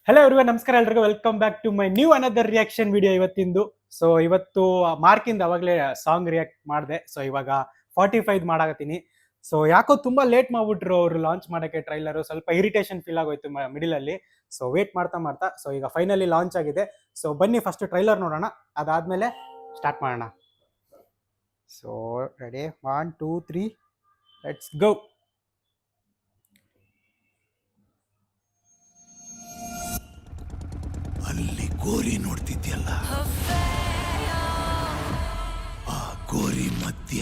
Hello everyone, ನಮಸ್ಕಾರ ಎಲ್ರಿಗೂ. Welcome back to my new another reaction video ಇವತ್ತಿಂದು. So ಇವತ್ತು ಮಾರ್ಕಿಂದ ಅವಾಗಲೇ ಸಾಂಗ್ ರಿಯಾಕ್ಟ್ ಮಾಡಿದೆ. ಸೊ ಇವಾಗ 45 ಮಾಡಾಕತ್ತೀನಿ. ಸೊ ಯಾಕೋ ತುಂಬಾ ಲೇಟ್ ಮಾಡ್ಬಿಟ್ರು ಅವರು ಲಾಂಚ್ ಮಾಡೋಕ್ಕೆ ಟ್ರೈಲರು. ಸ್ವಲ್ಪ ಇರಿಟೇಷನ್ ಫೀಲ್ ಆಗೋಯ್ತು ಮಿಡಿಲ್ ಅಲ್ಲಿ. ಸೊ ವೇಟ್ ಮಾಡ್ತಾ ಮಾಡ್ತಾ ಸೊ ಈಗ ಫೈನಲಿ ಲಾಂಚ್ ಆಗಿದೆ. ಸೊ ಬನ್ನಿ ಫಸ್ಟ್ ಟ್ರೈಲರ್ ನೋಡೋಣ, ಅದಾದ್ಮೇಲೆ ಸ್ಟಾರ್ಟ್ ಮಾಡೋಣ. So ready, 1 2 3 let's go. ಅಲ್ಲಿ ಗೋರಿ ನೋಡ್ತಿದ್ಯಲ್ಲ, ಆ ಗೋರಿ ಮಧ್ಯ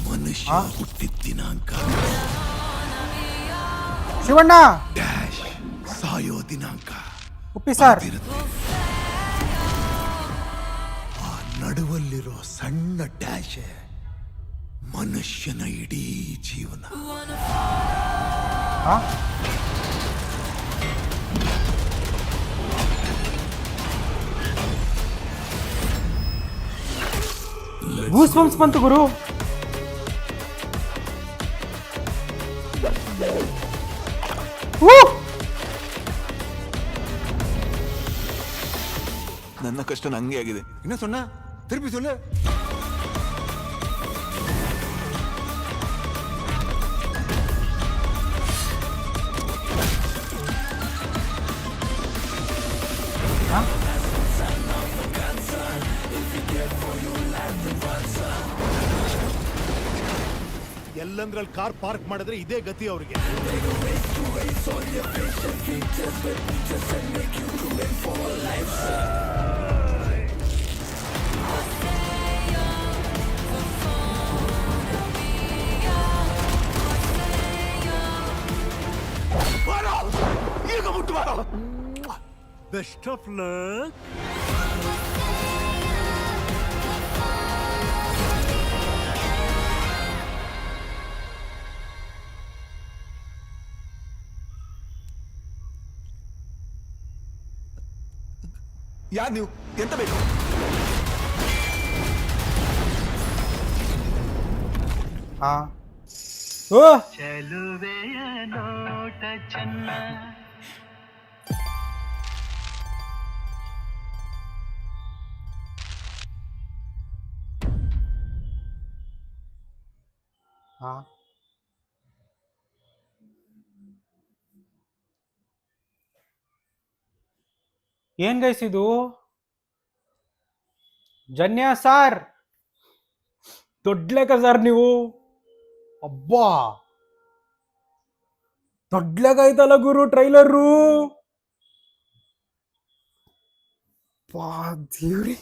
ಮನುಷ್ಯ ಹುಟ್ಟಿದ ದಿನಾಂಕ ಶಿವಣ್ಣ ಡ್ಯಾಶ್ ಸಾಯೋ ದಿನಾಂಕ ಉಪ್ಪಿ ಸರ್. ಆ ನಡುವಲ್ಲಿರೋ ಸಣ್ಣ ಡ್ಯಾಶ್ ಮನುಷ್ಯನ ಇಡೀ ಜೀವನ. ಗೂಸ್ ಬಂಪ್ಸ್ ಬಂತು ಗುರು. ನನ್ನ ಕಷ್ಟ ನಂಗೆ ಆಗಿದೆ. ಇನ್ನ ಸೊನ್ನ ತಿರುಪಿ ಸೊಲ್ಲ. ಎಲ್ಲಂದ್ರಲ್ಲಿ ಕಾರ್ ಪಾರ್ಕ್ ಮಾಡಿದ್ರೆ ಇದೇ ಗತಿ ಅವ್ರಿಗೆ. ಈಗ ಮುಟ್ಟು ಬಾರೋ. Best of luck. ಯಾರು ನೀವು? ಎಂತ ಬೇಕು? ಚೆಲುವೆಯ ನೋಟ ಚೆನ್ನ. ಏನ್ ಗೈಸ್ ಇದು? ಜನ್ಯ ಸಾರ್, ದೊಡ್ಡಲೆಕ್ಕ ಸರ್ ನೀವು. ಅಬ್ಬಾ, ದೊಡ್ಡಲೆಗಾಯ್ತಲ್ಲ ಗುರು ಟ್ರೈಲರು. ದೇವ್ರಿ,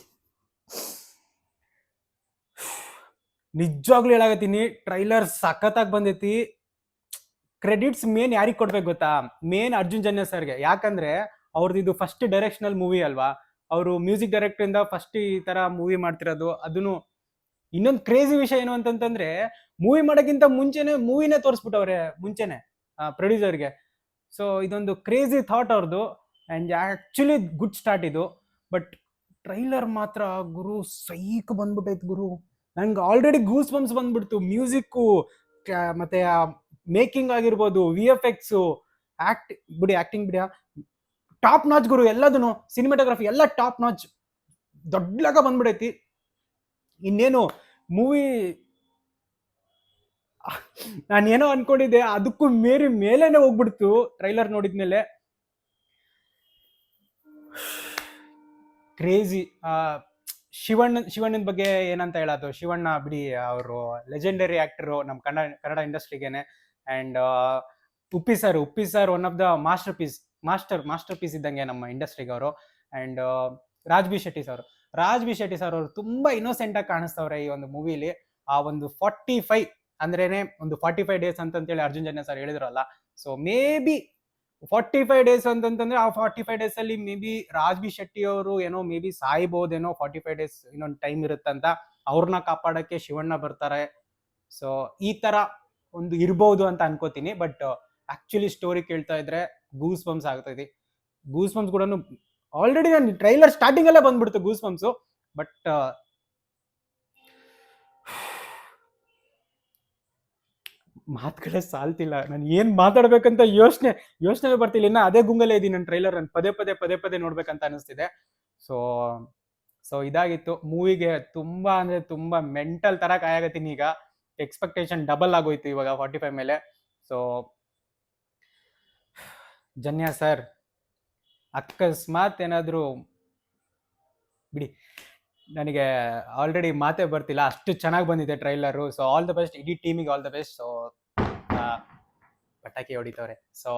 ನಿಜವಾಗ್ಲೂ ಹೇಳಾಕತ್ತೀನಿ, ಟ್ರೈಲರ್ ಸಖತ್ತಾಗಿ ಬಂದೈತಿ. ಕ್ರೆಡಿಟ್ಸ್ ಮೇನ್ ಯಾರಿಗೆ ಕೊಡ್ಬೇಕು ಗೊತ್ತಾ? ಮೇನ್ ಅರ್ಜುನ್ ಜನ್ಯ ಸರ್ಗೆ. ಯಾಕಂದ್ರೆ ಅವ್ರದ್ದು ಇದು ಫಸ್ಟ್ ಡೈರೆಕ್ಷನಲ್ ಮೂವಿ ಅಲ್ವಾ. ಅವರು ಮ್ಯೂಸಿಕ್ ಡೈರೆಕ್ಟರ್ ಇಂದ ಫಸ್ಟ್ ಈ ತರ ಮೂವಿ ಮಾಡ್ತಿರೋದು. ಅದನ್ನು ಇನ್ನೊಂದು ಕ್ರೇಜಿ ವಿಷಯ ಏನು ಅಂತಂತಂದ್ರೆ, ಮೂವಿ ಮಾಡೋಕ್ಕಿಂತ ಮುಂಚೆನೆ ಮೂವಿನೇ ತೋರಿಸ್ಬಿಟ್ಟವ್ರೆ ಮುಂಚೆನೆ ಪ್ರೊಡ್ಯೂಸರ್ಗೆ. ಸೊ ಇದೊಂದು ಕ್ರೇಜಿ ಥಾಟ್ ಅವ್ರದ್ದು. ಆ್ಯಂಡ್ ಆ್ಯಕ್ಚುಲಿ ಗುಡ್ ಸ್ಟಾರ್ಟ್ ಇದು. ಬಟ್ ಟ್ರೈಲರ್ ಮಾತ್ರ ಗುರು ಸೈಕ್ ಬಂದ್ಬಿಟ್ಟೈತೆ ಗುರು. ನಂಗೆ ಆಲ್ರೆಡಿ ಗೂಸ್ ಬಂಪ್ಸ್ ಬಂದ್ಬಿಡ್ತು. ಮ್ಯೂಸಿಕ್ಕು ಮತ್ತೆ ಮೇಕಿಂಗ್ ಆಗಿರ್ಬೋದು, VFX, ಆಕ್ಟಿಂಗ್ ಬಿಡಿ, ಟಾಪ್ ನಾಚ್ ಗುರು. ಎಲ್ಲದನ್ನು ಸಿನಿಮಾಟೋಗ್ರಫಿ ಎಲ್ಲ ಟಾಪ್ ನಾಚ್, ದೊಡ್ಡಲಾಗ ಬಂದ್ಬಿಡೈತಿ. ಇನ್ನೇನು ಮೂವಿ ನಾನೇನೋ ಅನ್ಕೊಂಡಿದ್ದೆ, ಅದಕ್ಕೂ ಮೇಲೇನೆ ಹೋಗ್ಬಿಡ್ತು ಟ್ರೈಲರ್ ನೋಡಿದ್ಮೇಲೆ. ಕ್ರೇಜಿ. ಶಿವಣ್ಣನ ಬಗ್ಗೆ ಏನಂತ ಹೇಳೋದು? ಶಿವಣ್ಣ ಬಿಡಿ, ಅವರು ಲೆಜೆಂಡರಿ ಆಕ್ಟರು ನಮ್ಮ ಕನ್ನಡ ಇಂಡಸ್ಟ್ರಿಗೇನೆ. And Uppi sir one of the master piece ಇದ್ದಂಗೆ ನಮ್ಮ ಇಂಡಸ್ಟ್ರಿಗೆ ಅವರು. ಆ್ಯಂಡ್ ರಾಜ್ ಬಿ ಶೆಟ್ಟಿ ಸರ್ ಅವರು ತುಂಬಾ ಇನ್ನೋಸೆಂಟ್ ಆಗಿ ಕಾಣಿಸ್ತವ್ರೆ ಈ ಒಂದು ಮೂವಿಲಿ. ಆ ಒಂದು 45 ಅಂದ್ರೇನೆ ಒಂದು 45 ಡೇಸ್ ಅಂತೇಳಿ ಅರ್ಜುನ್ ಜನ್ಯ ಸರ್ ಹೇಳಿದ್ರಲ್ಲ. ಸೊ ಮೇ ಬಿ 45 ಡೇಸ್ ಅಂತಂತಂದ್ರೆ ಆ 45 ಡೇಸ್ ಅಲ್ಲಿ ಮೇ ಬಿ ರಾಜ್ ಬಿ ಶೆಟ್ಟಿ ಅವರು ಏನೋ ಮೇ ಬಿ ಸಾಯ್ಬೋದೇನೋ. 45 ಡೇಸ್ ಇನ್ನೊಂದು ಟೈಮ್ ಇರುತ್ತಂತ. ಅವ್ರನ್ನ ಕಾಪಾಡಕ್ಕೆ ಶಿವಣ್ಣ ಬರ್ತಾರೆ. ಸೊ ಈ ತರ ಒಂದು ಇರ್ಬೋದು ಅಂತ ಅನ್ಕೋತೀನಿ. ಬಟ್ ಆಕ್ಚುಲಿ ಸ್ಟೋರಿ ಕೇಳ್ತಾ ಇದ್ರೆ ಗೂಸ್ ಬಂಪ್ಸ್ ಆಗ್ತೈತಿ. ಗೂಸ್ ಬಂಪ್ಸ್ ಕೂಡ ಆಲ್ರೆಡಿ ನಾನು ಟ್ರೈಲರ್ ಸ್ಟಾರ್ಟಿಂಗ್ ಅಲ್ಲೇ ಬಂದ್ಬಿಡ್ತು ಗೂಸ್ ಬಂಪ್ಸು. ಬಟ್ ಮಾತುಗಳೇ ಸಾಲ್ತಿಲ್ಲ. ನಾನು ಏನ್ ಮಾತಾಡ್ಬೇಕಂತ ಯೋಚನೆ ಬರ್ತಿಲ್ಲ. ಇನ್ನ ಅದೇ ಗುಂಗಲ್ಲೇ ಇದೀನಿ. ನನ್ನ ಟ್ರೈಲರ್ ನಾನು ಪದೇ ನೋಡ್ಬೇಕಂತ ಅನಿಸ್ತಿದೆ. ಸೊ ಇದಾಗಿತ್ತು. ಮೂವಿಗೆ ತುಂಬಾ ಅಂದ್ರೆ ತುಂಬಾ ಮೆಂಟಲ್ ತರ ಕಾಯಾಗತ್ತೀನಿ ಈಗ. ಎಕ್ಸ್ಪೆಕ್ಟೇಷನ್ ಡಬಲ್ ಆಗೋಯ್ತು ಇವಾಗ 45 ಮೇಲೆ. ಸೊ ಜನ್ಯ ಸರ್, ಅಕಸ್ಮಾತ್ ಏನಾದ್ರು ಬಿಡಿ, ನನಗೆ ಆಲ್ರೆಡಿ ಮಾತೇ ಬರ್ತಿಲ್ಲ, ಅಷ್ಟು ಚೆನ್ನಾಗಿ ಬಂದಿದೆ trailer. So all the best, ಇಡೀ ಟೀಮಿಗೆ ಆಲ್ ದ ಬೆಸ್ಟ್. ಸೊ ಪಟಾಕಿ ಹೊಡಿತವ್ರೆ. So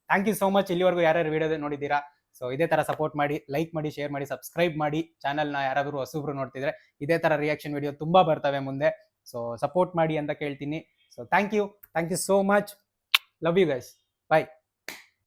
thank you so much ಇಲ್ಲಿವರೆಗೂ ಯಾರ್ಯಾರು ವಿಡಿಯೋ ನೋಡಿದ್ದೀರಾ. ಸೊ ಇದೇ ತರ ಸಪೋರ್ಟ್ ಮಾಡಿ, ಲೈಕ್ ಮಾಡಿ, ಶೇರ್ ಮಾಡಿ, ಸಬ್ಸ್ಕ್ರೈಬ್ ಮಾಡಿ. ಚಾನಲ್ನ ಯಾರಾದರೂ ಹೊಸಬ್ರು ನೋಡ್ತಿದ್ರೆ ಇದೇ ತರ ರಿಯಾಕ್ಷನ್ ವಿಡಿಯೋ ತುಂಬಾ ಬರ್ತವೆ ಮುಂದೆ. ಸೊ ಸಪೋರ್ಟ್ ಮಾಡಿ ಅಂತ ಕೇಳ್ತೀನಿ. So thank you so much. Love you guys. Bye.